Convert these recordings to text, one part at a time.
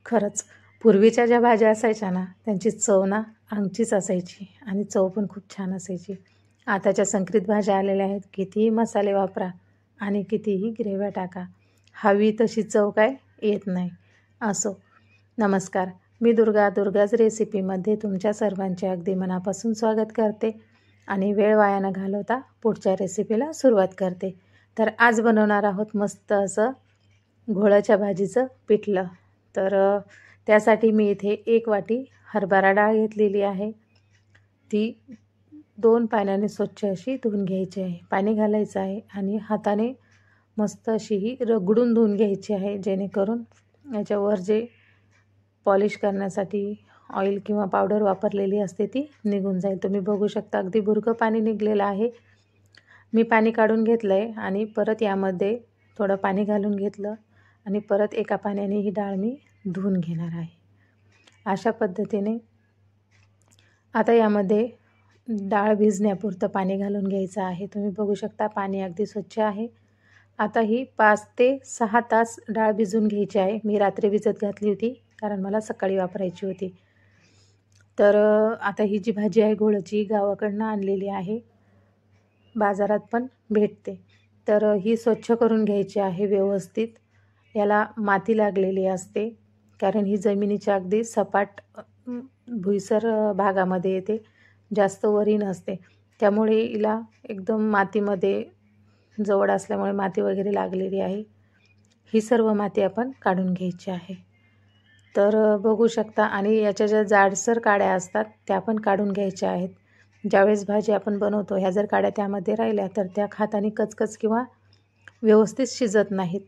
खरंच पूर्वीच्या ज्या भाज्या असायच्या ना, त्यांची चव ना अंगचीच असायची आणि चव पण खूप छान असायची. आताच्या संकरित भाज्या आलेल्या आहेत. कितीही मसाले वापरा आणि कितीही ग्रेव्या टाका, हवी तशी चव काय येत नाही. असो, नमस्कार. मी दुर्गाज रेसिपीमध्ये तुमच्या सर्वांचे अगदी मनापासून स्वागत करते आणि वेळ वाया न घालवता पुढच्या रेसिपीला सुरुवात करते. तर आज बनवणार आहोत मस्त असं घोळाच्या भाजीचं पिठलं. तर त्यासाठी मी इथे 1 वाटी हरभरा डाळ घेतलेली आहे. ती 2 पाण्याने स्वच्छ अशी धुवून घ्यायची आहे. पाणी घालायचं आहे आणि हाताने मस्त अशी ही रगडून धुवून घ्यायची आहे, जेणेकरून याच्यावर जे पॉलिश करण्यासाठी ऑइल किंवा पावडर वापरलेली असते ती निघून जाईल. तुम्ही बघू शकता अगदी बुरकं पाणी निघलेलं आहे. मी पाणी काढून घेतलं आहे आणि परत यामध्ये थोडं पाणी घालून घेतलं आणि परत एका पाण्याने ही डाळ मी धुवून घेणार आहे. अशा पद्धतीने आता यामध्ये डाळ भिजण्यापुरतं पाणी घालून घ्यायचं आहे. तुम्ही बघू शकता पाणी अगदी स्वच्छ आहे. आता ही 5 ते 6 तास डाळ भिजून घ्यायची आहे. मी रात्री भिजत घातली होती कारण मला सकाळी वापरायची होती. तर आता ही जी भाजी आहे घोळची गावाकडनं आणलेली आहे, बाजारात पण भेटते. तर ही स्वच्छ करून घ्यायची आहे व्यवस्थित. याला माती लागलेली असते कारण ही जमिनीच्या अगदी सपाट भुईसर भागामध्ये येते, जास्त वरी नसते. त्यामुळे हिला एकदम मातीमध्ये जवळ असल्यामुळे माती वगैरे लागलेली आहे. ही सर्व माती आपण काढून घ्यायची आहे. तर बघू शकता आणि याच्या ज्या जाडसर काड्या असतात त्या पण काढून घ्यायच्या आहेत. ज्यावेळेस भाजी आपण बनवतो ह्या जर काड्या त्यामध्ये राहिल्या तर त्या खाताना कचकच किंवा व्यवस्थित शिजत नाहीत.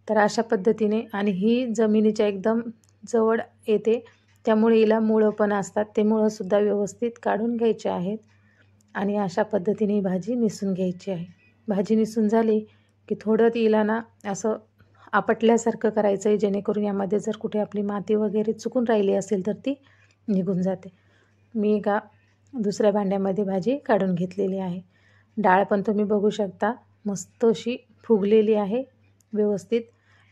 तर अशा पद्धतीने आणि ही जमिनीच्या एकदम जवळ येते, त्यामुळे हिला मुळं पण असतात. ते मुळंसुद्धा व्यवस्थित काढून घ्यायचे आहेत आणि अशा पद्धतीने ही भाजी निसून घ्यायची आहे. भाजी निसून झाली की थोडं तिला ना असं आपटल्यासारखं करायचं आहे, जेणेकरून यामध्ये जर कुठे आपली माती वगैरे चुकून राहिली असेल तर ती निघून जाते. मी एका दुसऱ्या भांड्यामध्ये भाजी काढून घेतलेली आहे. डाळ पण तुम्ही बघू शकता मस्त अशी फुगलेली आहे व्यवस्थित.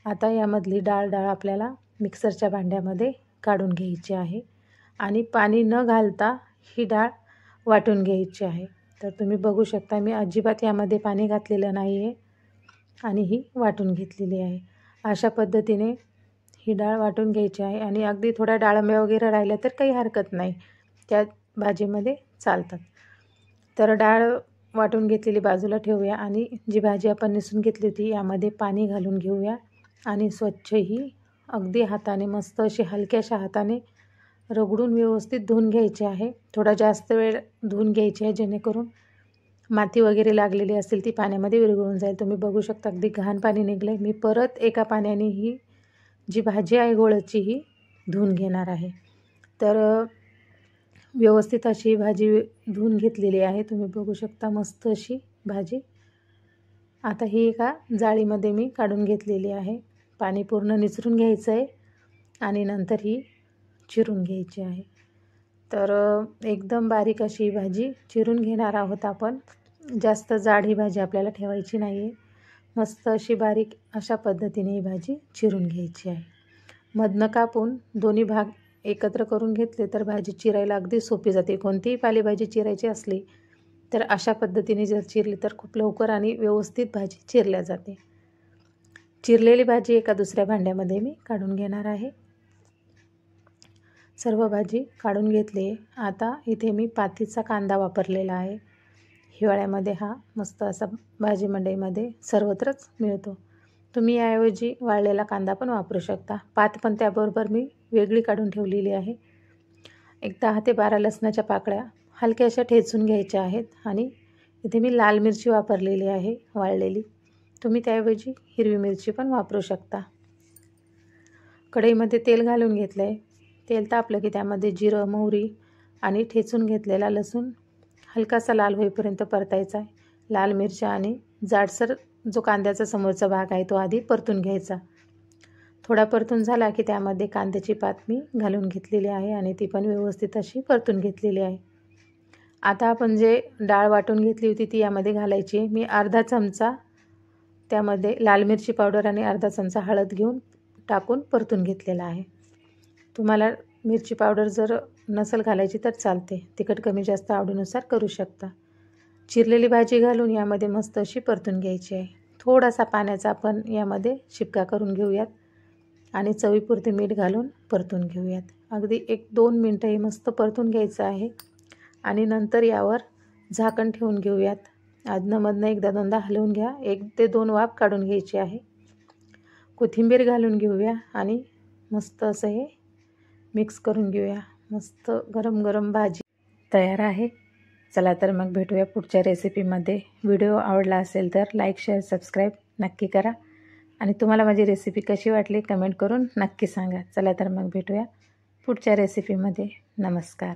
आता यामधली डाळ आपल्याला मिक्सरच्या भांड्यामध्ये काढून घ्यायची आहे आणि पाणी न घालता ही डाळ वाटून घ्यायची आहे. तर तुम्ही बघू शकता मी अजिबात यामध्ये पाणी घातलेलं नाही आहे आणि ही वाटून घेतलेली आहे. अशा पद्धतीने ही डाळ वाटून घ्यायची आहे आणि अगदी थोड्या डाळंब्या वगैरे राहिल्या तर काही हरकत नाही, त्या भाजीमध्ये चालतात. तर डाळ वाटून घेतलेली बाजूला ठेवूया आणि जी भाजी आपण निसून घेतली होती यामध्ये पाणी घालून घेऊया आणि स्वच्छ ही अगदी हाताने मस्त अशी हलक्याशा हाताने रगडून व्यवस्थित धुवून घ्यायची आहे. थोडा जास्त वेळ धुवून घ्यायची आहे, जेणेकरून माती वगैरे लागलेली असेल ती पाण्यामध्ये विरघळून जाईल. तुम्ही बघू शकता अगदी घाण पाणी निघलं आहे. मी परत एका पाण्याने ही जी भाजी आहे घोळची ही धुवून घेणार आहे. तर व्यवस्थित अशी भाजी धुवून घेतलेली आहे. तुम्ही बघू शकता मस्त अशी भाजी. आता ही एका जाळीमध्ये मी काढून घेतलेली आहे. पाणी पूर्ण निचरून घ्यायचं आहे आणि नंतर ही चिरून घ्यायची आहे. तर एकदम बारीक अशी ही भाजी चिरून घेणार आहोत आपण. जास्त जाड ही भाजी आपल्याला ठेवायची नाही आहे. मस्त अशी बारीक अशा पद्धतीने ही भाजी चिरून घ्यायची आहे. मधनं कापून दोन्ही भाग एकत्र करून घेतले तर भाजी चिरायला अगदी सोपी जाते. कोणतीही पालेभाजी चिरायची असली तर अशा पद्धतीने जर चिरली तर खूप लवकर आणि व्यवस्थित भाजी चिरल्या जाते. चिरलेली भाजी एका दुसऱ्या भांड्यामध्ये मी काढून घेणार आहे. सर्व भाजी काढून घेतली. आता इथे मी पातीचा कांदा वापरलेला आहे. हिवाळ्यामध्ये हा मस्त असा भाजी मंडईमध्ये सर्वत्रच मिळतो. तुम्ही याऐवजी वाळलेला कांदा पण वापरू शकता. पात पण त्याबरोबर मी वेगळी काढून ठेवलेली आहे. एक 10 ते 12 लसणाच्या पाकळ्या हलक्याशा ठेचून घ्यायच्या आहेत आणि इथे मी लाल मिरची वापरलेली आहे वाळलेली. तुम्ही त्याऐवजी हिरवी मिरची पण वापरू शकता. कढईमध्ये तेल घालून घेतलं आहे. तेल तापलं की त्यामध्ये जिरं, मोहरी आणि ठेचून घेतलेला लसूण हलकासा लाल होईपर्यंत परतायचा आहे. लाल मिरच्या आणि जाडसर जो कांद्याचा समोरचा भाग आहे तो आधी परतून घ्यायचा. थोडा परतून झाला की त्यामध्ये कांद्याची पात मी घालून घेतलेली आहे आणि ती पण व्यवस्थित अशी परतून घेतलेली आहे. आता आपण जे डाळ वाटून घेतली होती ती यामध्ये घालायची. मी अर्धा चमचा त्यामध्ये लाल मिरची पावडर आणि अर्धा चमचा हळद घेऊन टाकून परतून घेतलेला आहे. तुम्हाला मिरची पावडर जर नसेल घालायची तर चालते, तिखट कमी जास्त आवडीनुसार करू शकता. चिरलेली भाजी घालून यामध्ये मस्त अशी परतून घ्यायची आहे. थोडासा पाण्याचा आपण यामध्ये शिपका करून घेऊयात आणि चवीपुरते मीठ घालून परतून घेऊयात. अगदी 1-2 मिनटं हे मस्त परतून घ्यायचं आहे आणि नंतर यावर झाकण ठेवून घेऊयात. अधनंमधनं एकदा दोनदा हलवून घ्या. 1 ते 2 वाफ काढून घ्यायची आहे. कोथिंबीर घालून घेऊया आणि मस्त असं हे मिक्स करून घेऊया. मस्त गरम गरम भाजी तयार आहे. चला तर मग भेटूया पुढच्या रेसिपीमध्ये. व्हिडिओ आवडला असेल तर लाईक, शेअर, सबस्क्राईब नक्की करा आणि तुम्हाला माझी रेसिपी कशी वाटली कमेंट करून नक्की सांगा. चला तर मग भेटूया पुढच्या रेसिपीमध्ये. नमस्कार.